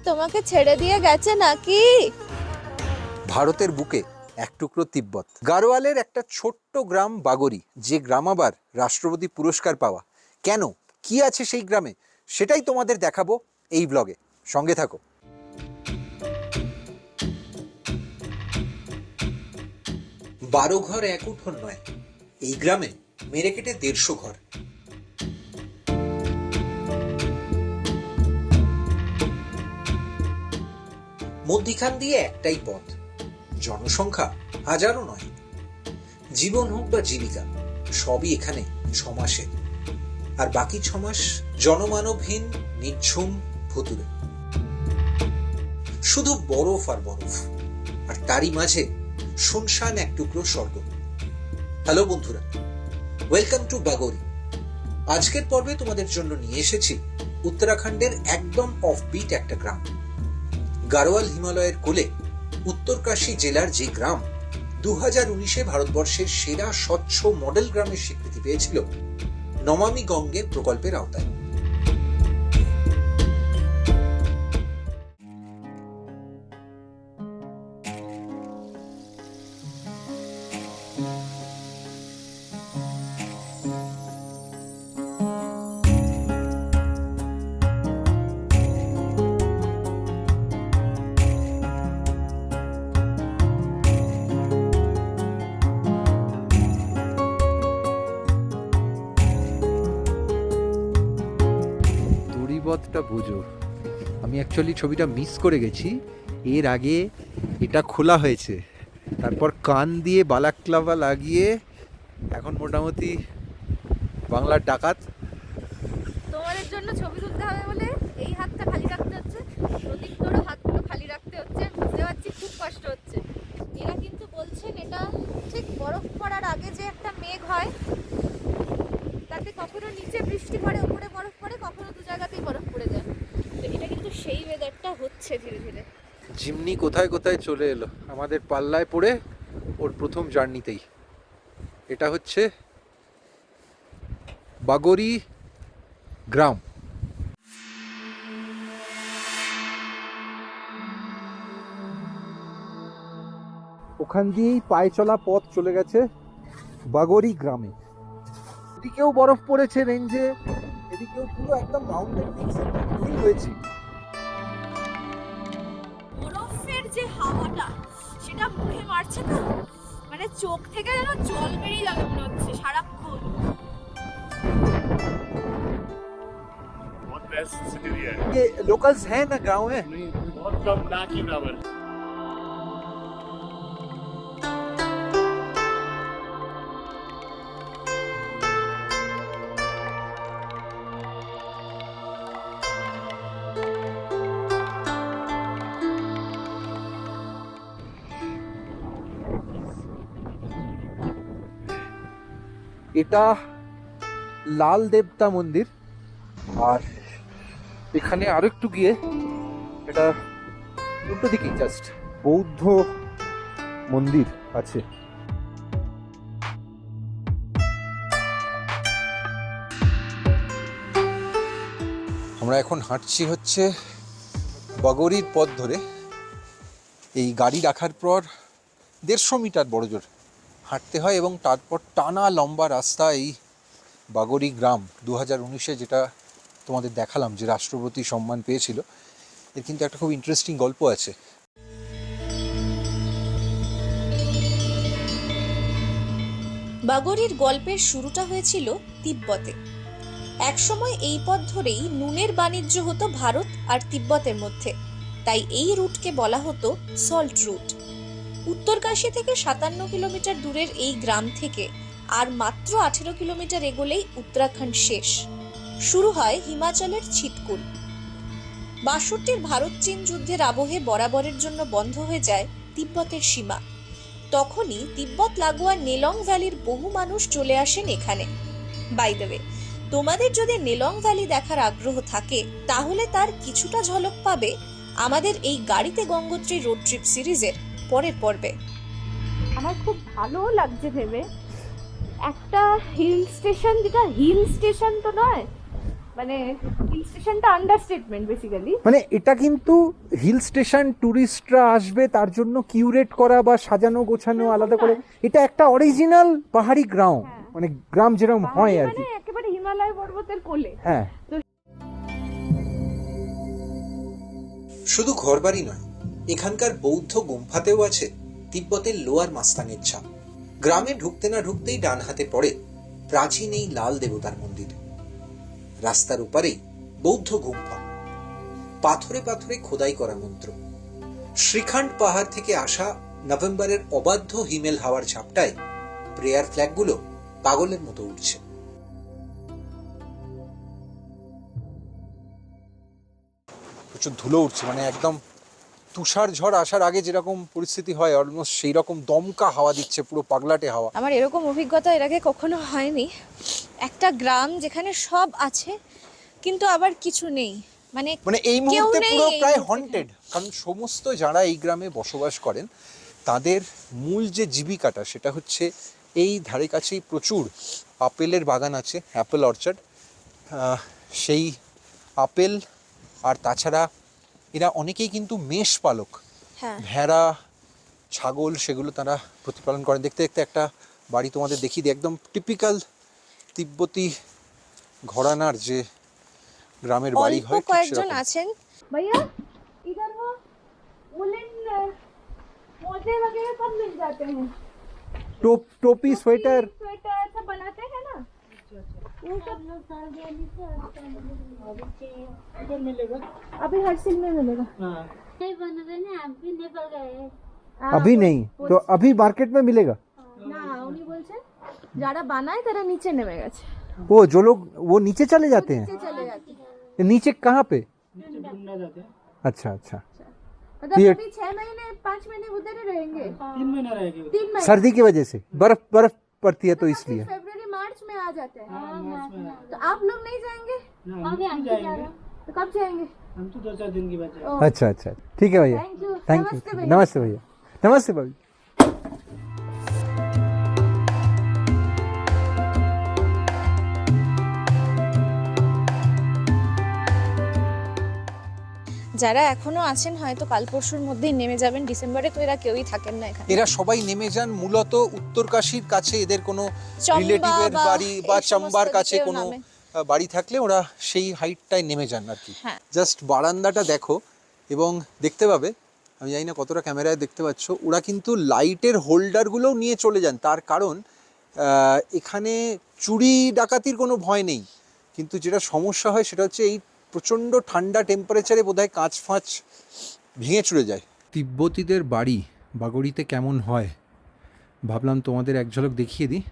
তোমাকে ছেড়ে দিয়ে গেছে নাকি? ভারতের বুকে এক টুকরো তিব্বত, গাড়োয়ালের একটা ছোট্ট গ্রাম বাগরি, যে গ্রাম আবার রাষ্ট্রপতি পুরস্কার পাওয়া। কেন, কি আছে সেই গ্রামে, সেটাই তোমাদের দেখাবো এই ব্লগে। সঙ্গে থাকো। বারো ঘর এক উঠোন নয়, এই গ্রামে মেরে কেটে 150 ঘর। মধ্যিখান দিয়ে একটাই পথ, জনসংখ্যা হাজারও নয়। জীবন হোক বা জীবিকা, সবই এখানে 6 মাসে, আর বাকি 6 মাস জনমানবহীন, নিঝুম ভুতুরে। শুধু বরফ আর বরফ, আর তারই মাঝে শুনশান এক টুকরো স্বর্গ। হ্যালো বন্ধুরা, ওয়েলকাম টু বাগরি। আজকের পর্বে তোমাদের জন্য নিয়ে এসেছি উত্তরাখণ্ডের একদম অফবিট একটা গ্রাম, গাড়োয়াল হিমালয়ের কোলে উত্তরকাশী জেলার যে গ্রাম 2019-এ ভারতবর্ষের সেরা স্বচ্ছ মডেল গ্রামের স্বীকৃতি পেয়েছিল নমামি গঙ্গে প্রকল্পের আওতায়। পথটা বুঝো, আমি অ্যাকচুয়ালি ছবিটা মিস করে গেছি। এর আগে এটা খোলা হয়েছে, তারপর কান দিয়ে বালাক্লাভা লাগিয়ে এখন মোটামুটি বাংলার ডাকাত। তোমাদের জন্য ছবি তুলতে হবে বলে এই হাতটা খালি রাখতে হচ্ছে, প্রদীপ তোরও হাতগুলো খালি রাখতে হচ্ছে। বুঝতে পারছি খুব কষ্ট হচ্ছে। এরা কিন্তু বলছেন এটা ঠিক বরফ পড়ার আগে যে একটা মেঘ হয়, তাতে কখনো নিচে বৃষ্টি পড়ে, উপরে বরফ পড়ে, কখনো দু জায়গাতেই বরফ পড়ে যায়। তো এটা কিন্তু সেই ওয়েদারটা হচ্ছে ধীরে ধীরে। জিমনি কোথায় কোথায় চলে এলো আমাদের পাল্লায় পড়ে ওর প্রথম জার্নিতেই। এটা হচ্ছে বাগরি গ্রাম। ওখান দিয়েই পায়ে চলা পথ চলে গেছে বাগরি গ্রামে। এদিকেও বরফ পড়েছে রেঞ্জে, এদিকেও পুরো একদম মাউন্টেন পিকসের মধ্যেই হয়েছে। বরফের যে হাওয়াটা সেটা মুখে মারছে না, মানে চোখ থেকে যেন জল বেরিয়ে যাবে মনে হচ্ছে সারাক্ষণ। बहुत बेस्ट सिटी है। ये लोकल्स हैं ना गांव में? बहुत कम ना की बराबर। এটা লাল দেবতা মন্দির, আর এখানে আরো একটু গিয়ে এটা উল্টো দিকে জাস্ট বৌদ্ধ মন্দির আছে। আমরা এখন হাঁটছি হচ্ছে বাগরির পথ ধরে। এই গাড়ি রাখার পর 150 মিটার বড় জোর হাঁটতে হয়, এবং তারপর টানা লম্বা রাস্তা এই বাগরি গ্রাম 2019-এ যেটা তোমাদের দেখালাম, যে রাষ্ট্রপতি সম্মান পেয়েছিল। এর কিন্তু একটা খুব ইন্টারেস্টিং গল্প আছে। বাগরির গল্পের শুরুটা হয়েছিল তিব্বতে। একসময় এই পথ ধরেই নুনের বাণিজ্য হতো ভারত আর তিব্বতের মধ্যে, তাই এই রুটকে বলা হতো সল্ট রুট। উত্তরকাশী থেকে 57 কিলোমিটার দূরের এই গ্রাম থেকে আর মাত্র 18 কিলোমিটার এগোলেই উত্তরাখণ্ড শেষ। শুরু হয় হিমাচলের ছিটকুল। 62-র ভারত চীন যুদ্ধের আবহে বরাবরের জন্য বন্ধ হয়ে যায় তিব্বতের সীমা। তখনই তিব্বত লাগোয়া নেলং ভ্যালির বহু মানুষ চলে আসেন এখানে। বাই দ্য ওয়ে, তোমাদের যদি নেলং ভ্যালি দেখার আগ্রহ থাকে তাহলে তার কিছুটা ঝলক পাবে আমাদের এই গাড়িতে গঙ্গোত্রী রোড ট্রিপ সিরিজের পরের পর্বে। আমার খুব ভালো লাগছে ভেবে, একটা হিল স্টেশন, যেটা হিল স্টেশন তো নয়, মানে হিল স্টেশনটা আন্ডারস্টেটমেন্ট বেসিক্যালি। মানে এটা কিন্তু হিল স্টেশন, ট্যুরিস্টরা আসবে তার জন্য কিউরেট করা বা সাজানো গোছানো আলাদা করে, এটা একটা অরিজিনাল পাহাড়ি গ্রাম, মানে গ্রাম যেরকম হয় আর কি। মানে একেবারে হিমালয় পর্বতের কোলে। হ্যাঁ, শুধু ঘরবাড়ি নয়, এখানকার বৌদ্ধ গুম্ফাতেও আছে তিব্বতের লোয়ার মাস্তানের ছাপ। গ্রামে ঢুকতে না ঢুকতেই ডান হাতে পড়ে প্রাচীন এই লাল দেবতার মন্দির। রাস্তার ওপারেই বৌদ্ধ গুম্ফা, পাথরে পাথরে খোদাই করা মন্ত্র। শ্রীখণ্ড পাহাড় থেকে আসা নভেম্বরের অবাধ্য হিমেল হাওয়ার ঝাপটায় প্রেয়ার ফ্ল্যাগগুলো পাগলের মতো উঠছে। প্রচুর ধুলো উঠছে, মানে একদম তুষার ঝড় আসার আগে যেরকম পরিস্থিতি হয় অলমোস্ট সেই রকম দমকা হাওয়া দিচ্ছে, পুরো পাগলাটে হাওয়া। আমার এরকম অভিজ্ঞতা এর আগে কখনো হয়নি। একটা গ্রাম যেখানে সব আছে কিন্তু আবার কিছু নেই, মানে মানে এই মুহূর্তে নেই পুরো এই প্রায় মুহূর্তে। হন্টেড, কারণ সমস্ত যারা এই গ্রামে বসবাস করেন তাদের মূল যে জীবিকাটা সেটা হচ্ছে এই ধারে কাছেই প্রচুর আপেলের বাগান আছে, অ্যাপেল অর্চার্ড। সেই আপেল আর তাছাড়া এরা অনেকেই কিন্তু মেষ পালক, হ্যাঁ ভেড়া, ছাগল, সেগুলো তারা প্রতিপালন করেন। দেখতে দেখতে একটা বাড়ি তোমাদের দেখিয়ে দিই, একদম টিপিক্যাল তিব্বতী ঘরানার যে গ্রামের বাড়ি অল্প হয় ঠিক কয়েকজন সেরকম। আছেন। ভাইয়া इधर वो वुलन मोजे वगैरह सब मिल जाते हैं, टोपी, स्वेटर। स्वेटर सब बनाते हैं ना। वो सब अभी हर सिल में मिलेगा। नहीं बन रहे ना, अभी निकल गए। अभी नहीं तो अभी मार्केट में मिलेगा। না উনি বলছেন যারা বানায় তারা নিচে নেমে গেছে, वो जो लोग वो नीचे चले जाते हैं। নিচে চলে যাচ্ছে। नीचे कहाँ पे? अच्छा अच्छा। मतलब ये- अभी 6 महीने 5 महीने उधर ही रहेंगे। 3 महीना रहेगी। 3 महीने सर्दी की वजह से बर्फ पड़ती है तो इसलिए। फरवरी मार्च में आ जाते हैं। हाँ, मार्च में। तो आप लोग नहीं जाएंगे? आगे हम तो जाएंगे। तो कब जाएंगे? हम तो 2-4 दिन की बात है। ओह, अच्छा अच्छा, ठीक है भैया, थैंक यू। थैंक नमस्ते यू। भैया। नमस्ते भैया, नमस्ते भाभी। যারা এখনো আছেন হয়তো কাল পরশুর মধ্যেই নেমে যাবেন। ডিসেম্বরে তো এরা কেউই থাকেন না এখানে। এরা সবাই নেমে যান মূলত উত্তরকাশীর কাছে, এদের কোনো চম্বা রিলেটিভের বা বাড়ি বা এই সমস্ত চম্বার কাছে দিকেও কোনো নামে। বাড়ি থাকলে ওরা সেই হাইটটায় নেমে যান আর কি। হ্যাঁ। জাস্ট বারান্দাটা দেখো এবং দেখতে পাবে, আমি জানি না কতটা ক্যামেরায় দেখতে পাচ্ছ, ওরা কিন্তু লাইটের হোল্ডারগুলোও নিয়ে চলে যান। তার কারণ এখানে চুরি ডাকাতির কোনো ভয় নেই, কিন্তু যেটা সমস্যা হয় সেটা হচ্ছে এই প্রচণ্ড ঠান্ডা টেম্পারেচারে বোধহয় কাঁচ ফাঁচ ভেঙে চুরে যায়। তিব্বতীদের বাড়ি বাগড়িতে কেমন হয় ভাবলাম তোমাদের এক ঝলক দেখিয়ে দিই।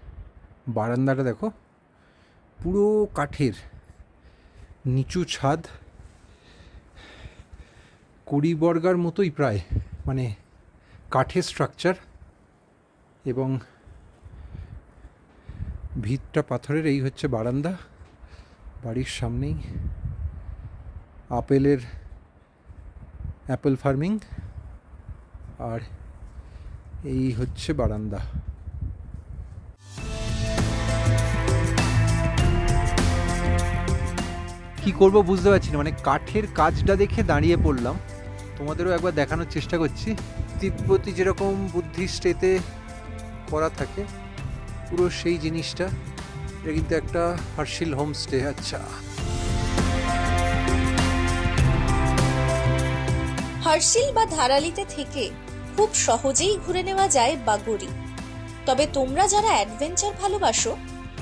বারান্দাটা দেখো, পুরো কাঠের, নিচু ছাদ, কুড়ি বর্গার মতোই প্রায়, মানে কাঠের স্ট্রাকচার, এবং ভিতটা পাথরের। এই হচ্ছে বারান্দা, বাড়ির সামনেই অ্যাপেল ফার্মিং, আর এই হচ্ছে বারান্দা। কি করব বুঝতে পারছি না, মানে কাঠের কাজটা দেখে দাঁড়িয়ে পড়লাম, তোমাদেরও একবার দেখানোর চেষ্টা করছি। তিব্বতী যেরকম বুদ্ধিস্ট এতে করা থাকে পুরো সেই জিনিসটা। এটা কিন্তু একটা হার্শিল হোমস্টে। আচ্ছা, হার্শিল বা ধারালিতে থেকে খুব সহজেই ঘুরে নেওয়া যায় বাগোরি। তবে তোমরা যারা অ্যাডভেঞ্চার ভালোবাসো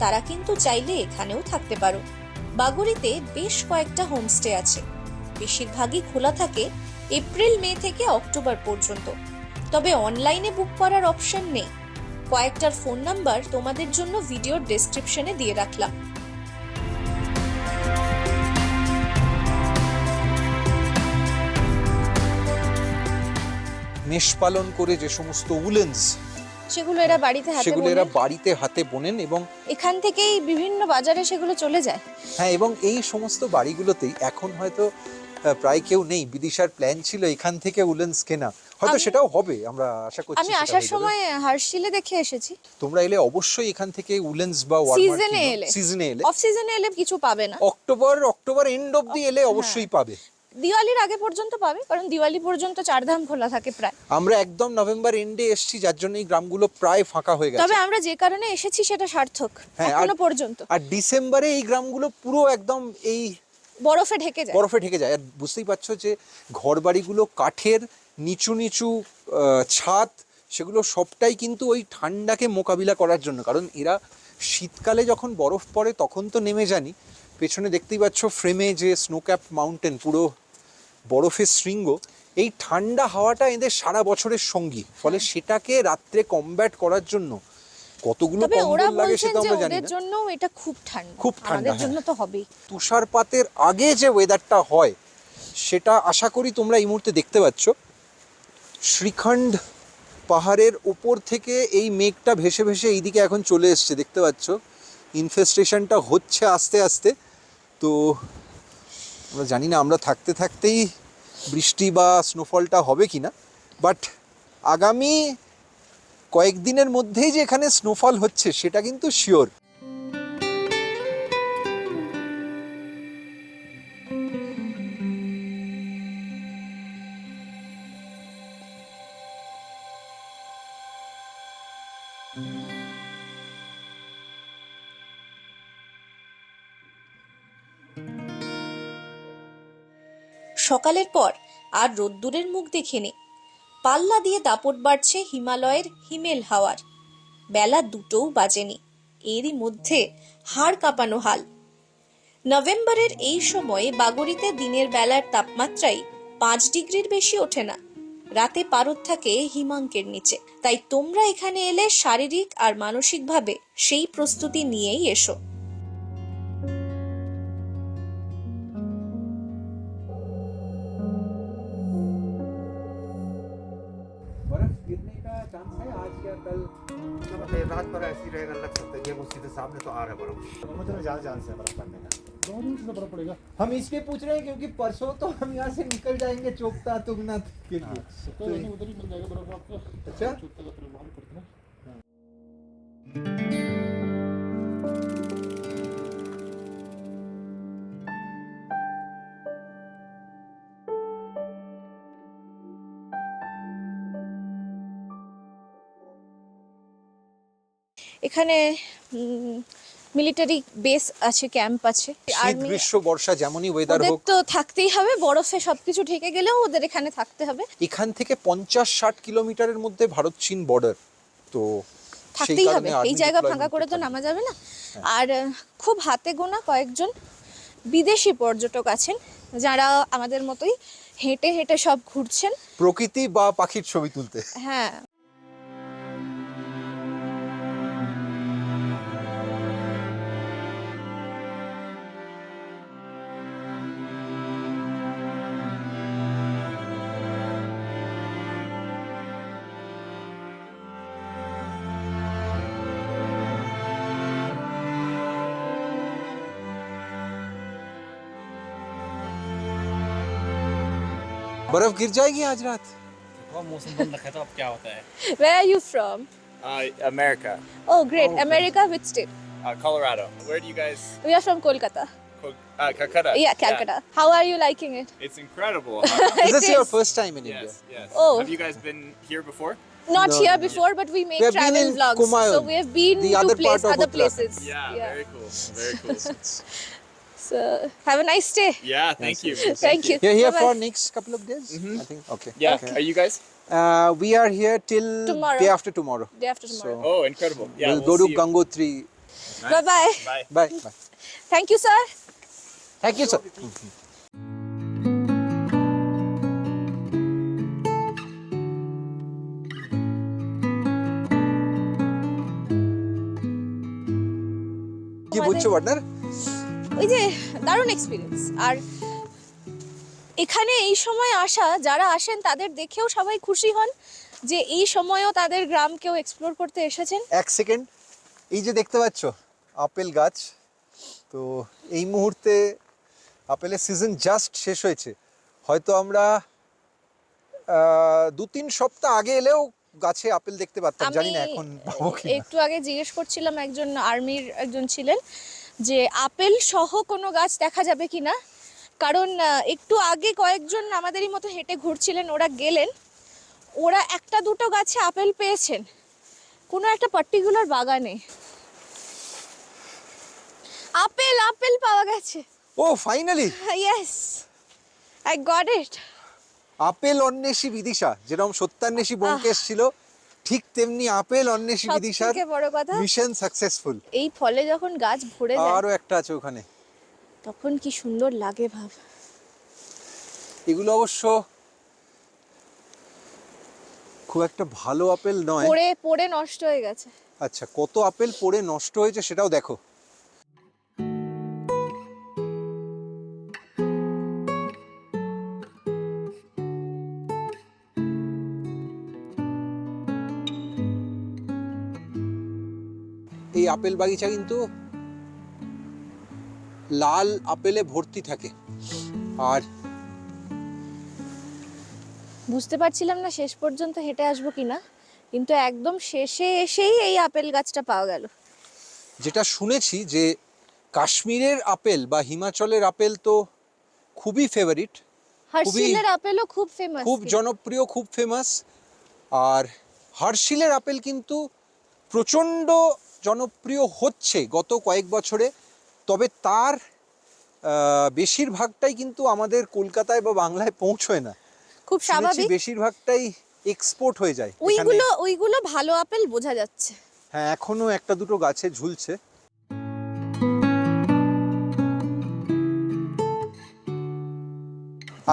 তারা কিন্তু চাইলে এখানেও থাকতে পারো। বাগোরিতে বেশ কয়েকটা হোমস্টে আছে, বেশিরভাগই খোলা থাকে এপ্রিল মে থেকে অক্টোবর পর্যন্ত। তবে অনলাইনে বুক করার অপশন নেই। কয়েকটার ফোন নাম্বার তোমাদের জন্য ভিডিওর ডেসক্রিপশনে দিয়ে রাখলাম। মেষ পালন করে যে সমস্ত উলেন্স, সেগুলো এরা বাড়িতে হাতে সেগুলো এরা বোনেন। বাড়িতে হাতে বোনেন, এবং এখান থেকেই বিভিন্ন বাজারে সেগুলো চলে যায়। হ্যাঁ, এবং এই সমস্ত বাড়িগুলোতেই এখন হয়তো প্রায় কেউ নেই। বিদিশার প্ল্যান ছিল এখান থেকে উলেন্স কেনা, হয়তো সেটাও হবে, আমরা আশা করছি আমি সেটা আসার হয়ে যাবে। সময় হার্শিলে দেখে এসেছি। তোমরা এলে অবশ্যই এখান থেকে উলেন্স বা সিজনে এলে, সিজনে এলে অফ সিজনে এলে কিছু পাবে না। অক্টোবর এন্ড অবধি এলে অবশ্যই পাবে। দিওয়ালির আগে পর্যন্ত পাবে, কারণ দিওয়ালি পর্যন্ত চারধাম খোলা থাকে প্রায়। আমরা একদম নভেম্বর এন্ডে এসেছি, যার জন্য এই গ্রামগুলো প্রায় ফাঁকা হয়ে গেছে। তবে আমরা যে কারণে এসেছি সেটা সার্থক হ্যাঁ, এখনো পর্যন্ত। আর ডিসেম্বরে এই গ্রামগুলো পুরো একদম এই বরফে ঢেকে যায়। বরফে ঢেকে যায়। আর বুঝতেই পারছো যে ঘরবাড়িগুলো কাঠের, নিচু নিচু ছাদ, সেগুলো সবটাই কিন্তু ওই ঠান্ডাকে মোকাবিলা করার জন্য। কারণ এরা শীতকালে যখন বরফ পড়ে তখন তো নেমে জানি, পেছনে দেখতেই পাচ্ছ ফ্রেমে যে স্নোক্যাপ মাউন্টেন, পুরো বরফের শৃঙ্গ, এই ঠান্ডা হাওয়াটা এদের সারা বছরের সঙ্গী। ফলে সেটাকে রাত্রে কমব্যাট করার জন্য কতগুলো তবে ওরা কম্বল লাগে বলছেন সেটা যে আমরা জানি ওদের না। জন্য এটা খুব ঠান্ডা, খুব ঠান্ডা, আমাদের হ্যাঁ। জন্য তো হবেই। তুষারপাতের আগে যে ওয়েদারটা হয় সেটা আশা করি তোমরা এই মুহূর্তে দেখতে পাচ্ছ। শ্রীখণ্ড পাহাড়ের ওপর থেকে এই মেঘটা ভেসে ভেসে এইদিকে এখন চলে এসছে, দেখতে পাচ্ছ ইনফেস্টেশনটা হচ্ছে আস্তে আস্তে। তো আমরা জানি না আমরা থাকতে থাকতেই বৃষ্টি বা স্নোফলটা হবে কি না, বাট আগামী কয়েকদিনের মধ্যেই যে এখানে স্নোফল হচ্ছে সেটা কিন্তু শিওর। সকালের পর আর রোদ্দুরের মুখ দেখিনি। পাল্লা দিয়ে দাপট বাড়ছে হিমালয়ের হিমেল হাওয়ার। বেলা 2ও বাজেনি, এরই মধ্যে হাড় কাঁপানো হাল। নভেম্বরের এই সময়ে বাগরিতে দিনের বেলার তাপমাত্রাই 5 ডিগ্রির বেশি ওঠে না। রাতে পারদ থাকে হিমাঙ্কের নিচে। তাই তোমরা এখানে এলে শারীরিক আর মানসিকভাবে সেই প্রস্তুতি নিয়েই এসো। बर्फ गिरने का चांस है आज या कल? मतलब रात भर ऐसी रहेगा, लग सकता है ये वो सीधे सामने तो आ रहा है बर्फ। मुझे तो ज्यादा चांस है बर्फ पड़ने का। 2 दिन से तो बर्फ पड़ेगा। हम इसलिए पूछ रहे हैं क्योंकि परसों तो हम यहाँ से निकल जाएंगे चोपता तुंगनाथ के लिए। तो नहीं, उधर ही मिल जाएगा बर्फ आपको। अच्छा? चुपता का वहां पे पड़ता है। এখানে মিলিটারি বেস আছে, ক্যাম্প আছে, শীত আর্মি। গ্রীষ্ম বর্ষা যেমনই ওয়েদার ওদের হোক, তো থাকতেই হবে, বরফে সবকিছু ঢেকে গেলেও ওদের এখানে থাকতে হবে। এখান থেকে 50-60 কিলোমিটারের মধ্যে ভারত চীন বর্ডার, তো সেই থাকতেই হবে, কারণে এই army জায়গা deployment ফাঁকা করে তো থাকবে। নামা যাবে না। আর খুব হাতে গোনা কয়েকজন বিদেশি পর্যটক আছেন যারা আমাদের মতোই হেঁটে হেঁটে সব ঘুরছেন। প্রকৃতি বা পাখির ছবি তুলতে। হ্যাঁ, बर्फ गिर जाएगी आज रात? देखो मौसम बंद रखा है तो अब क्या होता है? where are you from? America, Oh great, America, which state? Colorado. Where do you guys? We are from Kolkata. Calcutta. Yeah, Calcutta. How are you liking it? It's incredible. Is this It your is. first time in India? yes, yes. Oh. Have you guys been here before? Not No, here no. before, but we make We have been travel in vlogs. Kumaon, So we have been the to other part of other Uttarakhand. places. Yeah, very cool. Very cool. So have a nice day. Yeah, thank you. Thank you. You're here Bye-bye. for next couple of days? I think. Okay. Yeah, Okay. are you guys? We are here till Tomorrow. day after tomorrow. Day after tomorrow. So Oh, incredible. Yeah, we'll go to see you. Gangotri. Nice. Bye bye. Bye. Bye. Bye. Thank you, sir. Thank you, sir. কি বুঝছো partner? ওই যে দারুণ experience. আর এখানে এই সময় আসা, যারা আসেন তাদের দেখেও সবাই খুশি হন যে এই সময়ও তাদের গ্রামকেও এক্সপ্লোর করতে এসেছেন। এক সেকেন্ড, এই যে দেখতে পাচ্ছ আপেল গাছ, তো এই মুহূর্তে আপেলের সিজন জাস্ট শেষ হয়েছে। হয়তো আমরা 2-3 সপ্তাহ আগে এলেও গাছে আপেল দেখতে পারতাম, জানি না আমি এখন পাবো কিনা। একটু আগে জিজ্ঞেস করছিলাম, একজন আর্মির একজন ছিলেন, যে আপেল সহ কোনো গাছ দেখা যাবে কিনা, কারণ একটু আগে কয়েকজন আমাদেরই মতো হেঁটে ঘুরছিলেন, ওরা গেলেন, ওরা একটা দুটো গাছে আপেল পেয়েছেন কোনো একটা পার্টিকুলার বাগানে। আপেল আপেল পাওয়া গেছে। ও finally yes, I got it. Apple অন্বেষী বিদিশা, যেরকম সত্যান্বেষী ব্যোমকেশ ছিল, ঠিক তেমনি আপেল অন্বেষী বিদিশার সবথেকে বড় কথা, মিশন সাকসেসফুল। এই ফলে যখন গাছ ভরে যায় আরো একটা আছে ওখানে। তখন কি সুন্দর লাগে ভাব। এগুলো অবশ্য খুব একটা ভালো আপেল নয়। পড়ে পড়ে নষ্ট হয়ে গেছে। আচ্ছা, কত আপেল পড়ে নষ্ট হয়েছে সেটাও দেখো। এই আপেল বাগিচা কিন্তু লাল আপেলে ভর্তি থাকে। আর বুঝতে পারছিলাম না শেষ পর্যন্ত হেঁটে আসবো কিনা, কিন্তু একদম শেষে এসেই এই আপেল গাছটা পাওয়া গেল। যেটা শুনেছি যে কাশ্মীরের আপেল বা হিমাচলের আপেল তো খুবই ফেভারিট, হার্শিলের আপেলও খুব ফেমাস, খুব জনপ্রিয়, খুব ফেমাস। আর হার্শিলের আপেল কিন্তু প্রচণ্ড জনপ্রিয় হচ্ছে গত কয়েক বছরে, তবে তার বেশিরভাগটাই কিন্তু আমাদের কলকাতায় বা বাংলায় পৌঁছয় না। খুব শুনেছি স্বাভাবিক। বেশিরভাগটাই এক্সপোর্ট হয়ে যায় এখানে। ওইগুলো ভালো আপেল বোঝা যাচ্ছে। হ্যাঁ, এখনো একটা দুটো গাছে ঝুলছে।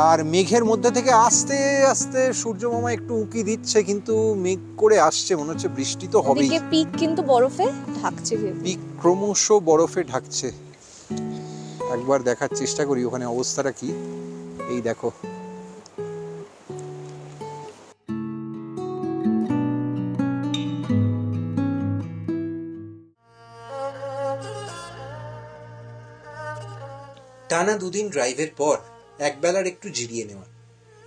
আর মেঘের মধ্যে থেকে আস্তে আস্তে সূর্য মামা একটু উঁকি দিচ্ছে, কিন্তু মেঘ করে আসছে, মনে হচ্ছে বৃষ্টি তো হবেই। ওদিকে পিক কিন্তু বরফে ঢাকছে। পিক ক্রমশ বরফে ঢাকছে। একবার দেখার চেষ্টা করি ওখানে অবস্থাটা কি। এই দেখো, টানা 2 দিন ড্রাইভের পর একবেলার একটু জিরিয়ে নেওয়া,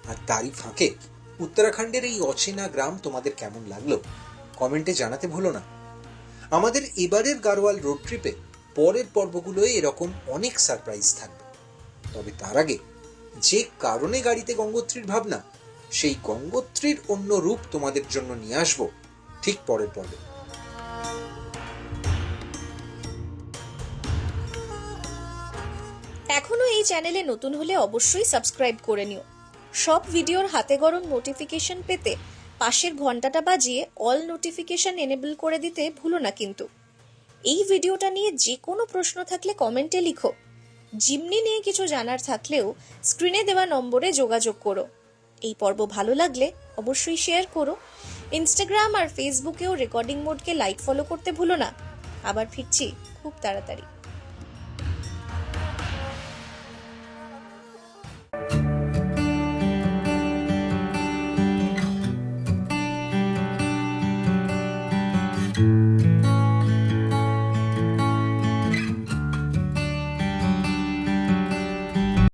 আর তারই ফাঁকে উত্তরাখণ্ডের এই অচেনা গ্রাম তোমাদের কেমন লাগলো কমেন্টে জানাতে ভুলো না। আমাদের এবারের গাড়োয়াল রোড ট্রিপে পরের পর্বগুলোয় এরকম অনেক সারপ্রাইজ থাকবে। তবে তার আগে যে কারণে গাড়িতে গঙ্গোত্রীর ভাবনা, সেই গঙ্গোত্রীর অন্য রূপ তোমাদের জন্য নিয়ে আসবো ঠিক পরের পর্বে। এখনো এই চ্যানেলে নতুন হলে অবশ্যই সাবস্ক্রাইব করে নিও। সব ভিডিওর হাতে গরম নোটিফিকেশন পেতে পাশের ঘন্টাটা বাজিয়ে অল নোটিফিকেশন এনেবল করে দিতে ভুলো না কিন্তু। এই ভিডিওটা নিয়ে যে কোনো প্রশ্ন থাকলে কমেন্টে লিখো। জিমনি নিয়ে কিছু জানার থাকলেও স্ক্রিনে দেওয়া নম্বরে যোগাযোগ করো। এই পর্ব ভালো লাগলে অবশ্যই শেয়ার করো। ইনস্টাগ্রাম আর ফেসবুকেও রেকর্ডিং মোডকে লাইক ফলো করতে ভুলো না। আবার ফিরছি খুব তাড়াতাড়ি।